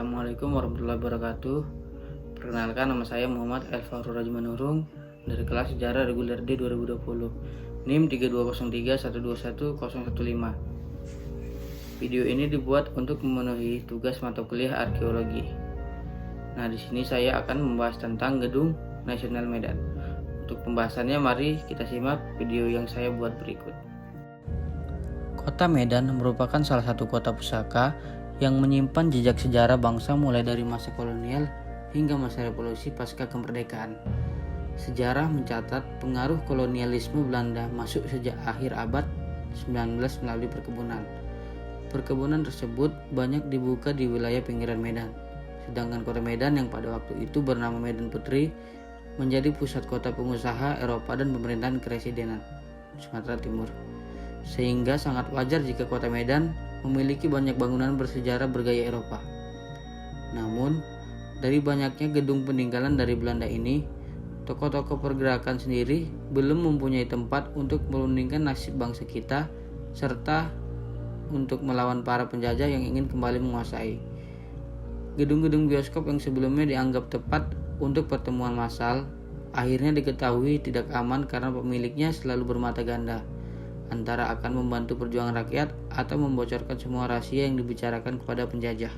Assalamualaikum warahmatullahi wabarakatuh. Perkenalkan, nama saya Muhammad Elfarur Rajmanurung dari kelas Sejarah Reguler D 2020, NIM 32031211015. Video ini dibuat untuk memenuhi tugas mata kuliah arkeologi. Nah, di sini saya akan membahas tentang Gedung Nasional Medan. Untuk pembahasannya, mari kita simak video yang saya buat berikut. Kota Medan merupakan salah satu kota pusaka yang menyimpan jejak sejarah bangsa mulai dari masa kolonial hingga masa revolusi pasca kemerdekaan. Sejarah mencatat pengaruh kolonialisme Belanda masuk sejak akhir abad 19 melalui perkebunan. Perkebunan tersebut banyak dibuka di wilayah pinggiran Medan, sedangkan kota Medan yang pada waktu itu bernama Medan Putri menjadi pusat kota pengusaha Eropa dan pemerintahan kepresidenan Sumatera Timur. Sehingga sangat wajar jika kota Medan memiliki banyak bangunan bersejarah bergaya Eropa. Namun, dari banyaknya gedung peninggalan dari Belanda ini, tokoh-tokoh pergerakan sendiri belum mempunyai tempat untuk merundingkan nasib bangsa kita, serta untuk melawan para penjajah yang ingin kembali menguasai. Gedung-gedung bioskop yang sebelumnya dianggap tepat untuk pertemuan massal, akhirnya diketahui tidak aman karena pemiliknya selalu bermata ganda, antara akan membantu perjuangan rakyat atau membocorkan semua rahasia yang dibicarakan kepada penjajah.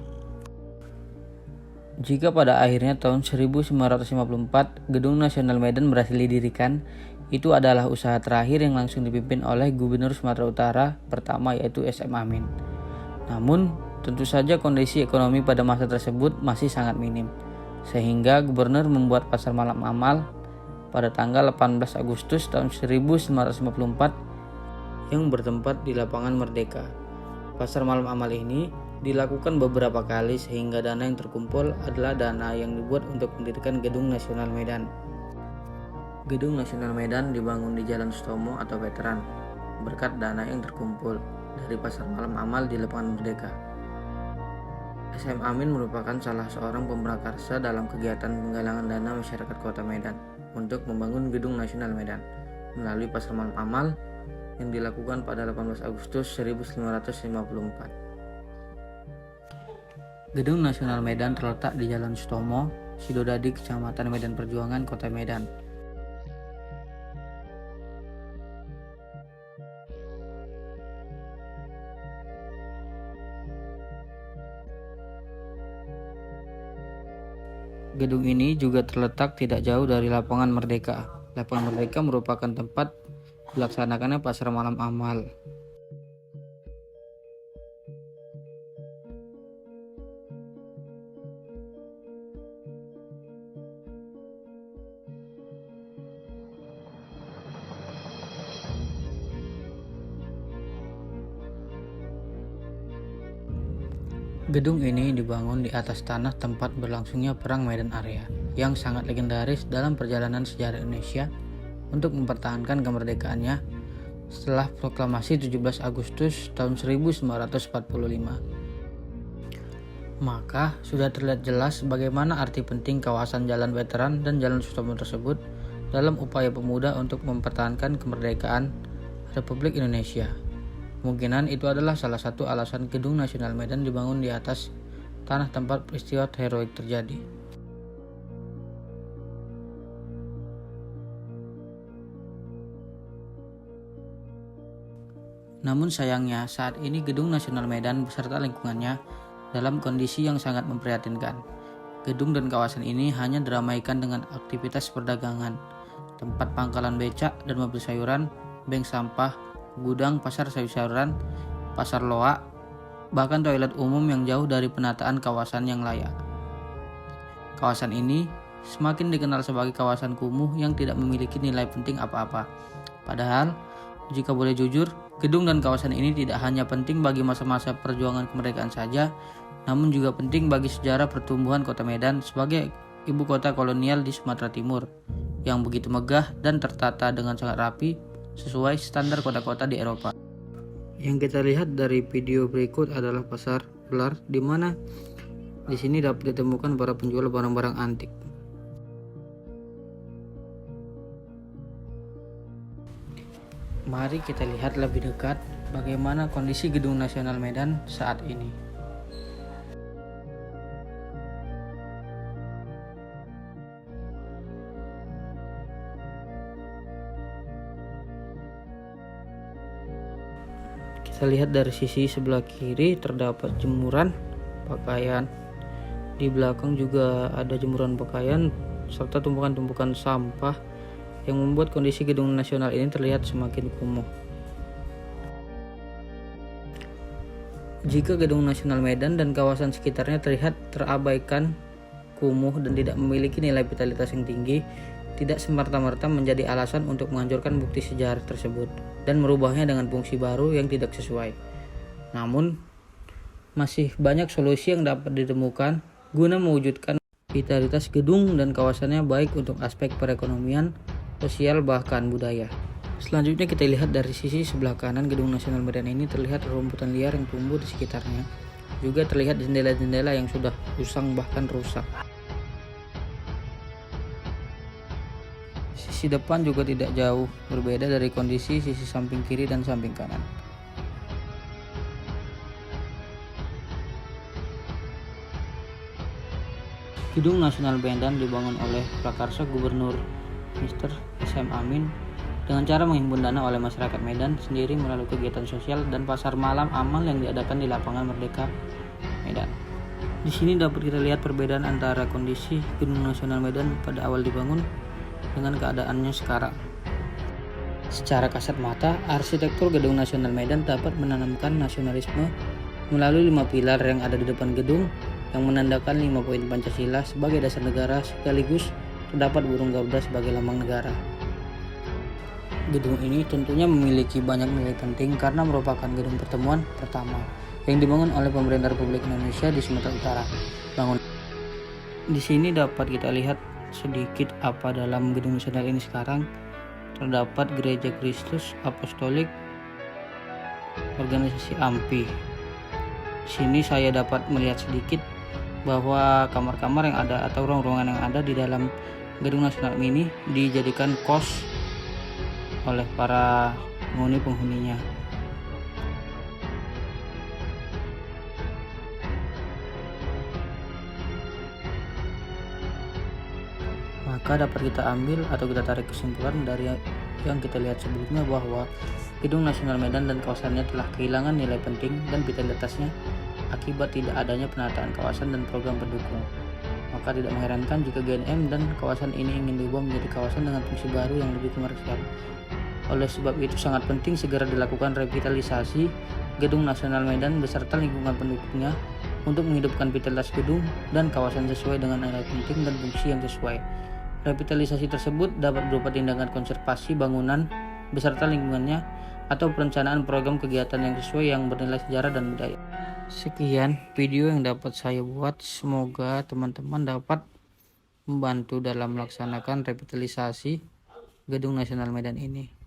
Jika pada akhirnya tahun 1954 Gedung Nasional Medan berhasil didirikan, itu adalah usaha terakhir yang langsung dipimpin oleh Gubernur Sumatera Utara pertama, yaitu S.M. Amin. Namun, tentu saja kondisi ekonomi pada masa tersebut masih sangat minim, sehingga Gubernur membuat pasar malam amal pada tanggal 18 Agustus tahun 1954 yang bertempat di Lapangan Merdeka. Pasar malam amal ini dilakukan beberapa kali sehingga dana yang terkumpul adalah dana yang dibuat untuk mendirikan Gedung Nasional Medan. Gedung Nasional Medan dibangun di Jalan Sutomo atau Veteran berkat dana yang terkumpul dari pasar malam amal di Lapangan Merdeka. S.M. Amin merupakan salah seorang pemrakarsa dalam kegiatan penggalangan dana masyarakat Kota Medan untuk membangun Gedung Nasional Medan melalui pasar malam amal yang dilakukan pada 18 Agustus 1554. Gedung Nasional Medan terletak di Jalan Sutomo, Sidodadi, Kecamatan Medan Perjuangan, Kota Medan. Gedung ini juga terletak tidak jauh dari Lapangan Merdeka. Lapangan Merdeka merupakan tempat dilaksanakannya pasar malam amal. Gedung ini dibangun di atas tanah tempat berlangsungnya Perang Medan Area yang sangat legendaris dalam perjalanan sejarah Indonesia untuk mempertahankan kemerdekaannya setelah proklamasi 17 Agustus tahun 1945. Maka sudah terlihat jelas bagaimana arti penting kawasan Jalan Veteran dan Jalan Sutomo tersebut dalam upaya pemuda untuk mempertahankan kemerdekaan Republik Indonesia. Kemungkinan itu adalah salah satu alasan Gedung Nasional Medan dibangun di atas tanah tempat peristiwa heroik terjadi. Namun sayangnya saat ini Gedung Nasional Medan beserta lingkungannya dalam kondisi yang sangat memprihatinkan. Gedung dan kawasan ini hanya diramaikan dengan aktivitas perdagangan, tempat pangkalan becak dan mobil sayuran, bank sampah, gudang, pasar sayur-sayuran, pasar loak, bahkan toilet umum yang jauh dari penataan kawasan yang layak. Kawasan ini semakin dikenal sebagai kawasan kumuh yang tidak memiliki nilai penting apa-apa. Padahal, jika boleh jujur, gedung dan kawasan ini tidak hanya penting bagi masa-masa perjuangan kemerdekaan saja, namun juga penting bagi sejarah pertumbuhan Kota Medan sebagai ibu kota kolonial di Sumatera Timur yang begitu megah dan tertata dengan sangat rapi sesuai standar kota-kota di Eropa. Yang kita lihat dari video berikut adalah pasar gelar, di mana di sini dapat ditemukan para penjual barang-barang antik. Mari kita lihat lebih dekat bagaimana kondisi Gedung Nasional Medan saat ini. Kita lihat dari sisi sebelah kiri terdapat jemuran pakaian. Di belakang juga ada jemuran pakaian serta tumpukan-tumpukan sampah yang membuat kondisi Gedung Nasional ini terlihat semakin kumuh. Jika Gedung Nasional Medan dan kawasan sekitarnya terlihat terabaikan, kumuh, dan tidak memiliki nilai vitalitas yang tinggi, tidak semerta-merta menjadi alasan untuk menghancurkan bukti sejarah tersebut dan merubahnya dengan fungsi baru yang tidak sesuai. Namun, masih banyak solusi yang dapat ditemukan guna mewujudkan vitalitas gedung dan kawasannya baik untuk aspek perekonomian, sosial, bahkan budaya. Selanjutnya kita lihat dari sisi sebelah kanan Gedung Nasional Medan ini terlihat rumputan liar yang tumbuh di sekitarnya. Juga terlihat jendela-jendela yang sudah usang bahkan rusak. Sisi depan juga tidak jauh berbeda dari kondisi sisi samping kiri dan samping kanan. Gedung Nasional Medan dibangun oleh prakarsa Gubernur Mr. S.M. Amin dengan cara menghimpun dana oleh masyarakat Medan sendiri melalui kegiatan sosial dan pasar malam amal yang diadakan di lapangan Merdeka Medan. Di sini dapat kita lihat perbedaan antara kondisi Gedung Nasional Medan pada awal dibangun dengan keadaannya sekarang. Secara kasat mata, arsitektur Gedung Nasional Medan dapat menanamkan nasionalisme melalui 5 pilar yang ada di depan gedung yang menandakan 5 poin Pancasila sebagai dasar negara, sekaligus terdapat burung Garuda sebagai lambang negara. Gedung ini tentunya memiliki banyak nilai penting karena merupakan gedung pertemuan pertama yang dibangun oleh pemerintah Republik Indonesia di Sumatera Utara. Di sini dapat kita lihat sedikit apa dalam Gedung Nasional ini sekarang. Terdapat Gereja Kristus Apostolik, organisasi AMPI. Di sini saya dapat melihat sedikit bahwa kamar-kamar yang ada atau ruang-ruangan yang ada di dalam Gedung Nasional ini dijadikan kos oleh para penghuni-penghuninya. Maka dapat kita ambil atau kita tarik kesimpulan dari yang kita lihat sebelumnya bahwa Gedung Nasional Medan dan kawasannya telah kehilangan nilai penting dan vitalitasnya akibat tidak adanya penataan kawasan dan program pendukung. Maka tidak mengherankan jika GNM dan kawasan ini ingin diubah menjadi kawasan dengan fungsi baru yang lebih komersial. Oleh sebab itu sangat penting segera dilakukan revitalisasi Gedung Nasional Medan beserta lingkungan pendukungnya untuk menghidupkan vitalitas gedung dan kawasan sesuai dengan nilai penting dan fungsi yang sesuai. Revitalisasi tersebut dapat berupa tindakan konservasi bangunan beserta lingkungannya atau perencanaan program kegiatan yang sesuai yang bernilai sejarah dan budaya. Sekian video yang dapat saya buat, semoga teman-teman dapat membantu dalam melaksanakan revitalisasi Gedung Nasional Medan ini.